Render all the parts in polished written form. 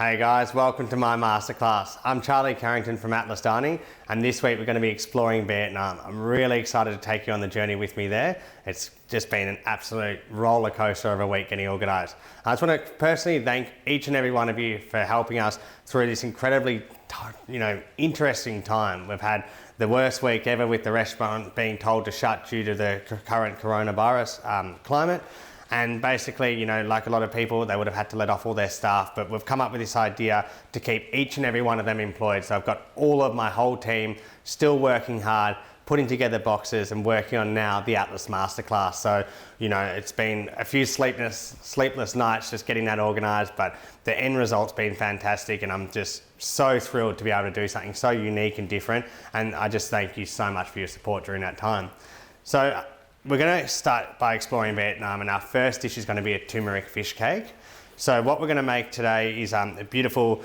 Hey guys, welcome to my masterclass. I'm Charlie Carrington from Atlas Dining, and this week we're going to be exploring Vietnam. I'm really excited to take you on the journey with me there. It's just been an absolute roller coaster of a week getting organised. I just want to personally thank each and every one of you for helping us through this incredibly, interesting time. We've had the worst week ever with the restaurant being told to shut due to the current coronavirus climate. And basically, like a lot of people, they would have had to let off all their staff, but we've come up with this idea to keep each and every one of them employed. So I've got all of my whole team still working hard, putting together boxes and working on now the Atlas Masterclass. So, it's been a few sleepless nights just getting that organised, but the end result's been fantastic, and I'm just so thrilled to be able to do something so unique and different. And I just thank you so much for your support during that time. So we're going to start by exploring Vietnam, and our first dish is going to be a turmeric fish cake. So what we're going to make today is a beautiful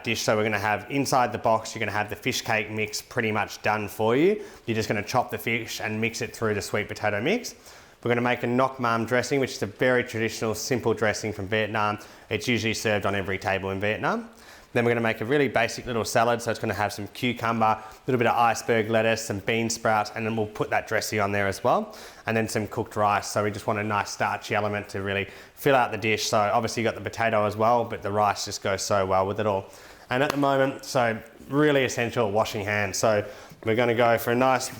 dish. So we're going to have inside the box, you're going to have the fish cake mix pretty much done for you. You're just going to chop the fish and mix it through the sweet potato mix. We're going to make a Nuoc Mam Dressing, which is a very traditional, simple dressing from Vietnam. It's usually served on every table in Vietnam. Then we're going to make a really basic little salad. So it's going to have some cucumber, a little bit of iceberg lettuce, some bean sprouts, and then we'll put that dressing on there as well. And then some cooked rice. So we just want a nice starchy element to really fill out the dish. So obviously you got the potato as well, but the rice just goes so well with it all. And at the moment, so really essential, washing hands. So we're going to go for a nice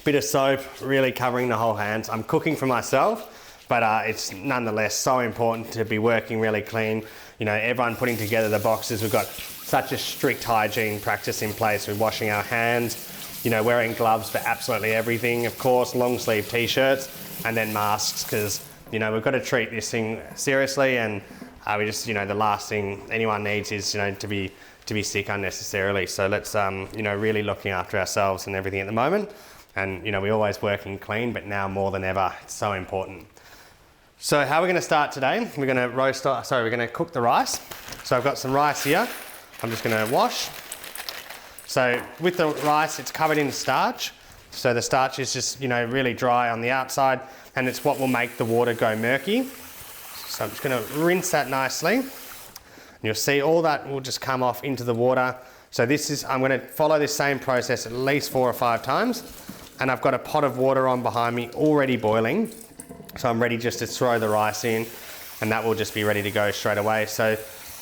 bit of soap, really covering the whole hands. I'm cooking for myself, but it's nonetheless so important to be working really clean. Everyone putting together the boxes, we've got such a strict hygiene practice in place. We're washing our hands, wearing gloves for absolutely everything, of course, long sleeve t-shirts, and then masks, because, we've got to treat this thing seriously, and we just, the last thing anyone needs is, to be sick unnecessarily. So let's, really looking after ourselves and everything at the moment. And, we're always working clean, but now more than ever, it's so important. So how we're going to start today, we're going to cook the rice. So I've got some rice here, I'm just going to wash. So with the rice, it's covered in starch. So the starch is just, really dry on the outside, and it's what will make the water go murky. So I'm just going to rinse that nicely. And you'll see all that will just come off into the water. So I'm going to follow this same process at least 4 or 5 times. And I've got a pot of water on behind me already boiling. So I'm ready just to throw the rice in, and that will just be ready to go straight away. So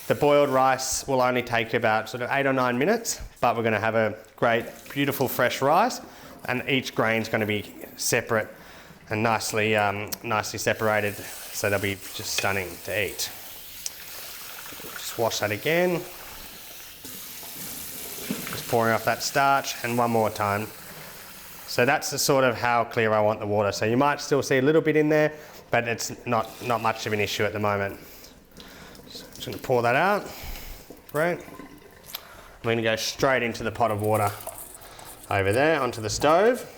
the boiled rice will only take about sort of 8 or 9 minutes, but we're going to have a great, beautiful fresh rice, and each grain's going to be separate and nicely separated, so they'll be just stunning to eat. Just wash that again. Just pouring off that starch, and one more time. So that's the sort of how clear I want the water. So you might still see a little bit in there, but it's not much of an issue at the moment. So I'm just going to pour that out. Great. I'm going to go straight into the pot of water over there onto the stove.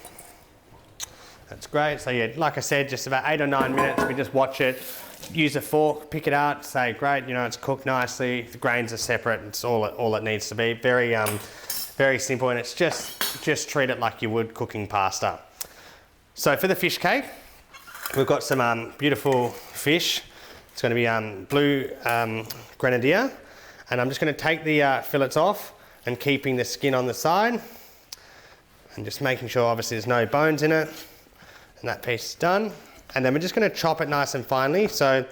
That's great. So yeah, like I said, just about 8 or 9 minutes. We just watch it, use a fork, pick it out, say, great, it's cooked nicely. The grains are separate. It's all it needs to be. Very simple, and it's just treat it like you would cooking pasta. So for the fish cake, we've got some beautiful fish. It's going to be blue grenadier, and I'm just going to take the fillets off and keeping the skin on the side, and just making sure obviously there's no bones in it, and that piece is done. And then we're just going to chop it nice and finely. So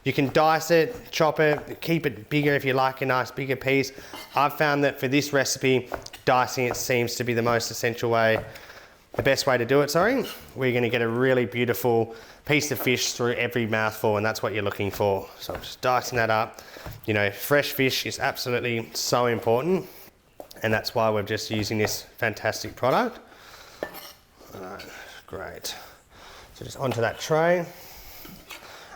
you can dice it, chop it, keep it bigger if you like a nice bigger piece. I've found that for this recipe, dicing it seems to be the best way to do it, We're going to get a really beautiful piece of fish through every mouthful, and that's what you're looking for. So I'm just dicing that up. Fresh fish is absolutely so important, and that's why we're just using this fantastic product. All right, great. So just onto that tray.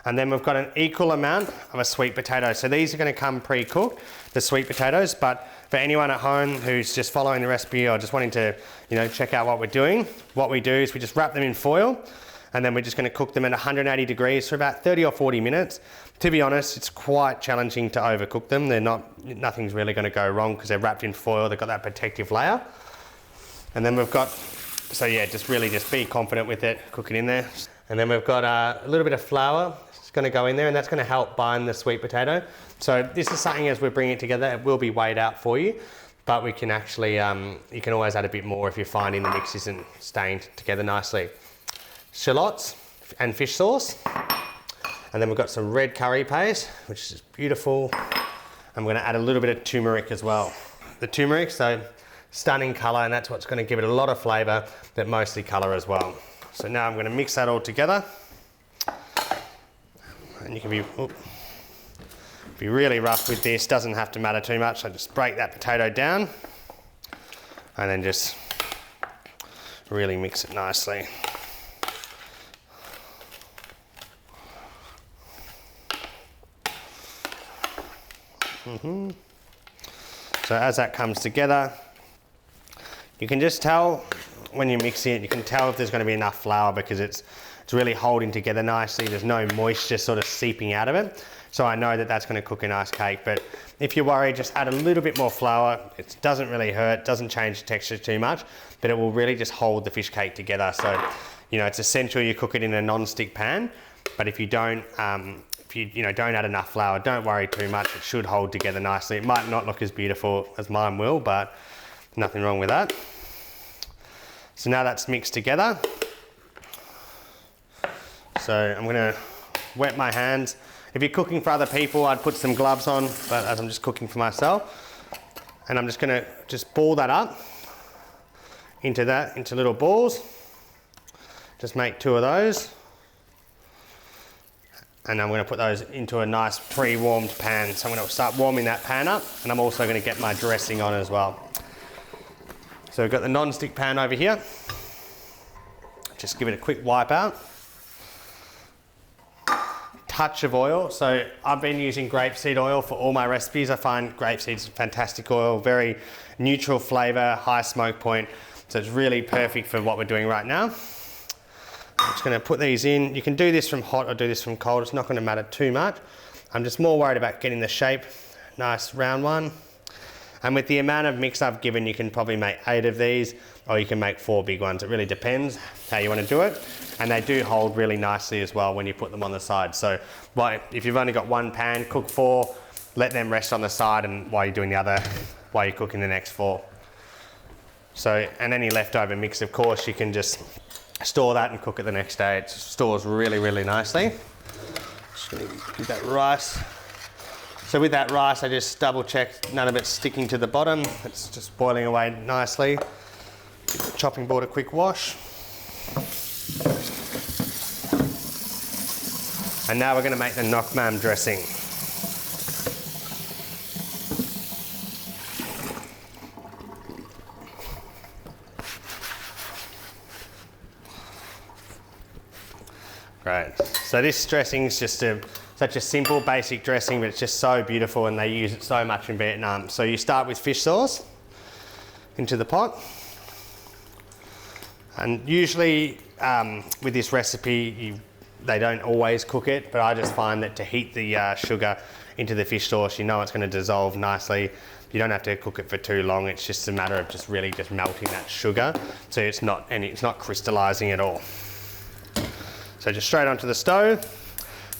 And then we've got an equal amount of a sweet potato. So these are going to come pre-cooked, the sweet potatoes, but for anyone at home who's just following the recipe or just wanting to, check out what we're doing, what we do is we just wrap them in foil, and then we're just going to cook them at 180 degrees for about 30 or 40 minutes. To be honest, it's quite challenging to overcook them. Nothing's really going to go wrong because they're wrapped in foil. They've got that protective layer. And then we've got, just be confident with it, cook it in there. And then we've got a little bit of flour. Going to go in there, and that's going to help bind the sweet potato. So this is something, as we're bringing it together, it will be weighed out for you, but we can actually, you can always add a bit more if you're finding the mix isn't staying together nicely. Shallots and fish sauce. And then we've got some red curry paste, which is beautiful. I'm gonna add a little bit of turmeric as well. The turmeric, so stunning color, and that's what's gonna give it a lot of flavor, but mostly color as well. So now I'm gonna mix that all together. And you can be really rough with this, doesn't have to matter too much. So just break that potato down and then just really mix it nicely. So as that comes together, you can just tell when you're mixing it, you can tell if there's going to be enough flour, because it's really holding together nicely. There's no moisture sort of seeping out of it. So I know that that's going to cook a nice cake. But if you're worried, just add a little bit more flour. It doesn't really hurt, doesn't change the texture too much, but it will really just hold the fish cake together. So, you know, it's essential you cook it in a non-stick pan, but if you don't, don't add enough flour, don't worry too much. It should hold together nicely. It might not look as beautiful as mine will, but nothing wrong with that. So now that's mixed together. So I'm gonna wet my hands. If you're cooking for other people, I'd put some gloves on, but as I'm just cooking for myself, and I'm just gonna ball that up into little balls. Just make 2 of those. And I'm going to put those into a nice pre-warmed pan. So I'm going to start warming that pan up, and I'm also going to get my dressing on as well. So we've got the non-stick pan over here. Just give it a quick wipe out. Touch of oil. So I've been using grapeseed oil for all my recipes. I find grapeseed is fantastic oil, very neutral flavor, high smoke point. So it's really perfect for what we're doing right now. I'm just going to put these in. You can do this from hot or do this from cold. It's not going to matter too much. I'm just more worried about getting the shape, nice round one. And with the amount of mix I've given, you can probably make 8 of these, or you can make 4 big ones. It really depends how you want to do it. And they do hold really nicely as well when you put them on the side. So if you've only got 1 pan, cook 4, let them rest on the side, and while you're doing the other, while you're cooking the next 4. So, and any leftover mix, of course, you can just store that and cook it the next day. It stores really, really nicely. Just gonna give that rice. So with that rice, I just double check none of it's sticking to the bottom. It's just boiling away nicely. Give the chopping board a quick wash. And now we're gonna make the Nuoc Mam dressing. Great. So this dressing is just such a simple, basic dressing, but it's just so beautiful, and they use it so much in Vietnam. So you start with fish sauce into the pot. And usually with this recipe, they don't always cook it, but I just find that to heat the sugar into the fish sauce, you know it's going to dissolve nicely. You don't have to cook it for too long. It's just a matter of just really melting that sugar, so it's not crystallizing at all. So just straight onto the stove,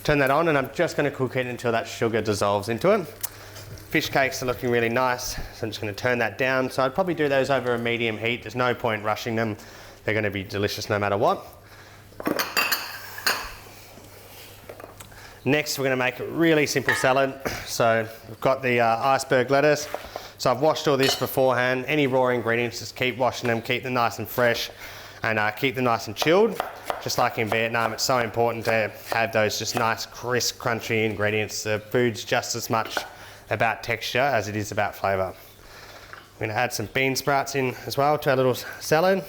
turn that on, and I'm just going to cook it until that sugar dissolves into it. Fish cakes are looking really nice, so I'm just going to turn that down. So I'd probably do those over a medium heat. There's no point rushing them. They're going to be delicious no matter what. Next, we're going to make a really simple salad. So we've got the iceberg lettuce. So I've washed all this beforehand. Any raw ingredients, just keep washing them, keep them nice and fresh, and keep them nice and chilled. Just like in Vietnam, it's so important to have those just nice, crisp, crunchy ingredients. The food's just as much about texture as it is about flavour. I'm going to add some bean sprouts in as well to our little salad.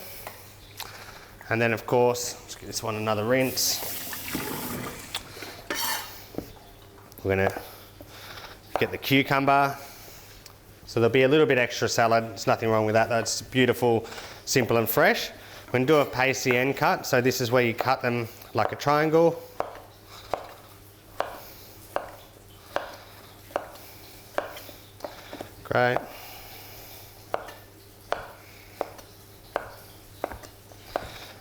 And then, of course, let's give this one another rinse. We're going to get the cucumber. So there'll be a little bit extra salad. There's nothing wrong with that. That's beautiful, simple and fresh. We're going to do a pasty end cut. So this is where you cut them like a triangle. Great.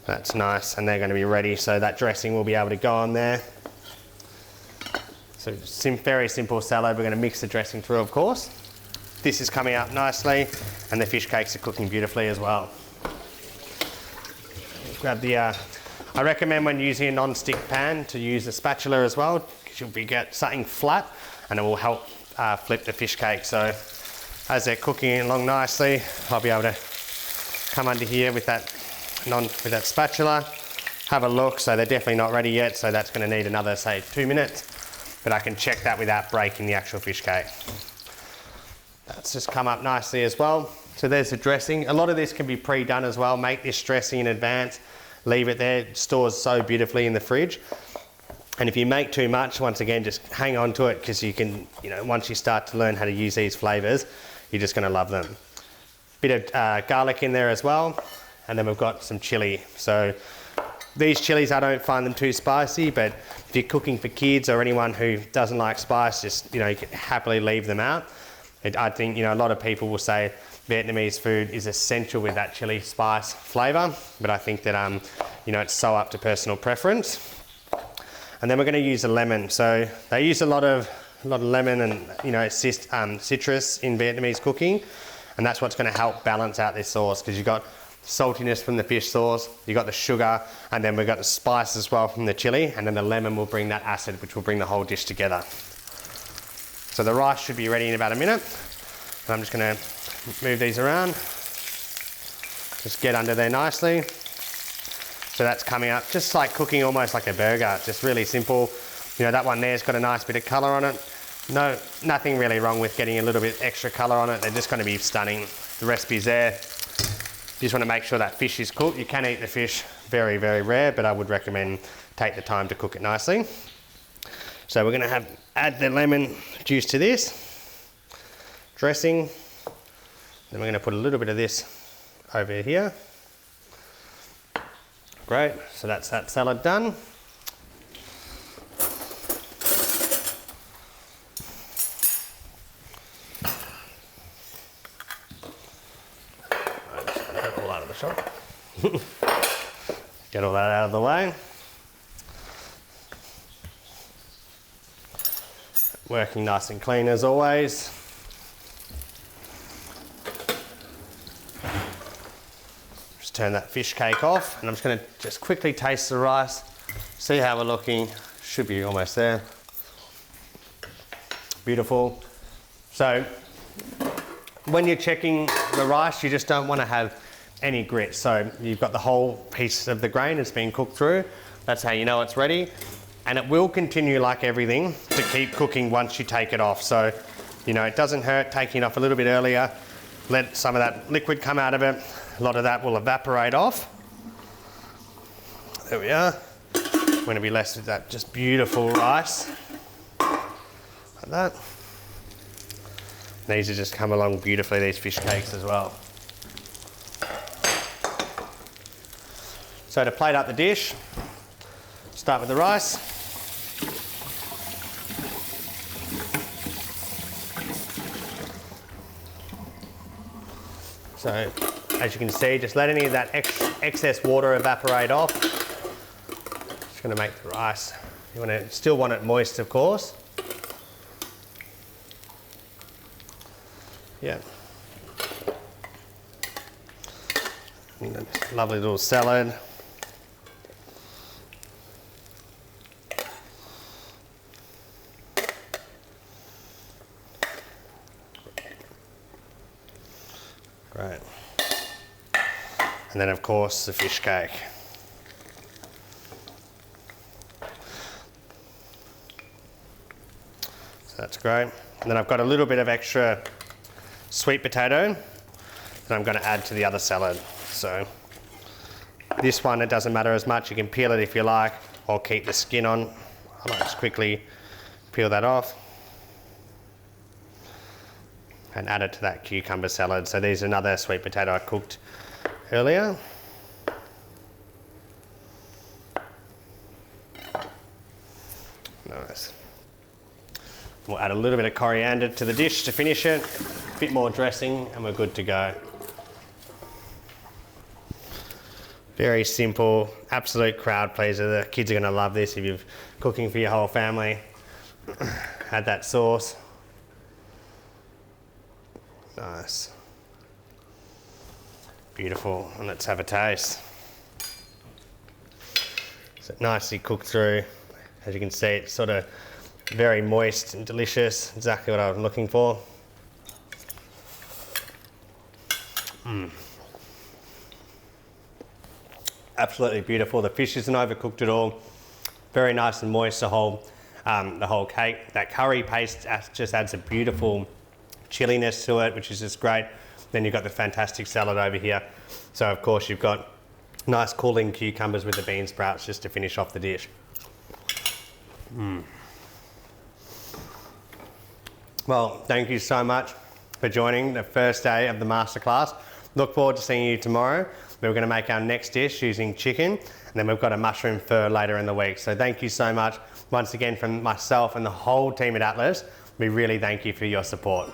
That's nice, and they're going to be ready, so that dressing will be able to go on there. So very simple salad. We're going to mix the dressing through, of course. This is coming up nicely, and the fish cakes are cooking beautifully as well. Grab the, I recommend when using a non-stick pan to use a spatula as well, because you'll get something flat and it will help flip the fish cake. So as they're cooking along nicely, I'll be able to come under here with that spatula, have a look. So they're definitely not ready yet, so that's going to need another, say, 2 minutes. But I can check that without breaking the actual fish cake. That's just come up nicely as well. So there's the dressing. A lot of this can be pre-done as well. Make this dressing in advance, leave it there. It stores so beautifully in the fridge. And if you make too much, once again, just hang on to it, because you can, once you start to learn how to use these flavors, you're just going to love them. Bit of garlic in there as well. And then we've got some chili. So these chilies, I don't find them too spicy, but if you're cooking for kids or anyone who doesn't like spice, just, you can happily leave them out. I think, a lot of people will say Vietnamese food is essential with that chili spice flavour, but I think that, it's so up to personal preference. And then we're going to use a lemon. So they use a lot of lemon and, citrus in Vietnamese cooking, and that's what's going to help balance out this sauce, because you've got saltiness from the fish sauce, you've got the sugar, and then we've got the spice as well from the chili, and then the lemon will bring that acid, which will bring the whole dish together. So the rice should be ready in about a minute. And I'm just going to move these around. Just get under there nicely. So that's coming up, just like cooking almost like a burger, just really simple. That one there's got a nice bit of colour on it. Nothing really wrong with getting a little bit extra colour on it. They're just going to be stunning. The recipe's there. You just want to make sure that fish is cooked. You can eat the fish, very, very rare, but I would recommend take the time to cook it nicely. So we're going to add the lemon juice to this dressing. Then we're going to put a little bit of this over here. Great, so that's that salad done. Get all that out of the way. Working nice and clean as always. Just turn that fish cake off, and I'm just going to quickly taste the rice, see how we're looking. Should be almost there. Beautiful. So when you're checking the rice, you just don't want to have any grit. So you've got the whole piece of the grain that's been cooked through. That's how you know it's ready. And it will continue, like everything, to keep cooking once you take it off. So, it doesn't hurt taking it off a little bit earlier. Let some of that liquid come out of it. A lot of that will evaporate off. There we are. We're going to be left with that just beautiful rice. Like that. These have just come along beautifully, these fish cakes as well. So to plate up the dish, start with the rice. So as you can see, just let any of that excess water evaporate off. Just going to make the rice. Still want it moist, of course. Yeah. Lovely little salad. Great. And then, of course, the fish cake. So that's great. And then I've got a little bit of extra sweet potato that I'm going to add to the other salad. So this one, it doesn't matter as much. You can peel it if you like, or keep the skin on. I might just quickly peel that off and add it to that cucumber salad. So there's another sweet potato I cooked earlier. Nice. We'll add a little bit of coriander to the dish to finish it, a bit more dressing, and we're good to go. Very simple, absolute crowd pleaser. The kids are going to love this if you're cooking for your whole family. Add that sauce. Nice. Beautiful, and let's have a taste. So nicely cooked through. As you can see, it's sort of very moist and delicious. Exactly what I was looking for. Absolutely beautiful. The fish isn't overcooked at all. Very nice and moist, the whole cake. That curry paste just adds a beautiful chilliness to it, which is just great. Then you've got the fantastic salad over here. So of course you've got nice cooling cucumbers with the bean sprouts just to finish off the dish. Well, thank you so much for joining the first day of the masterclass. Look forward to seeing you tomorrow. We're going to make our next dish using chicken, and then we've got a mushroom pho later in the week. So thank you so much once again from myself and the whole team at Atlas. We really thank you for your support.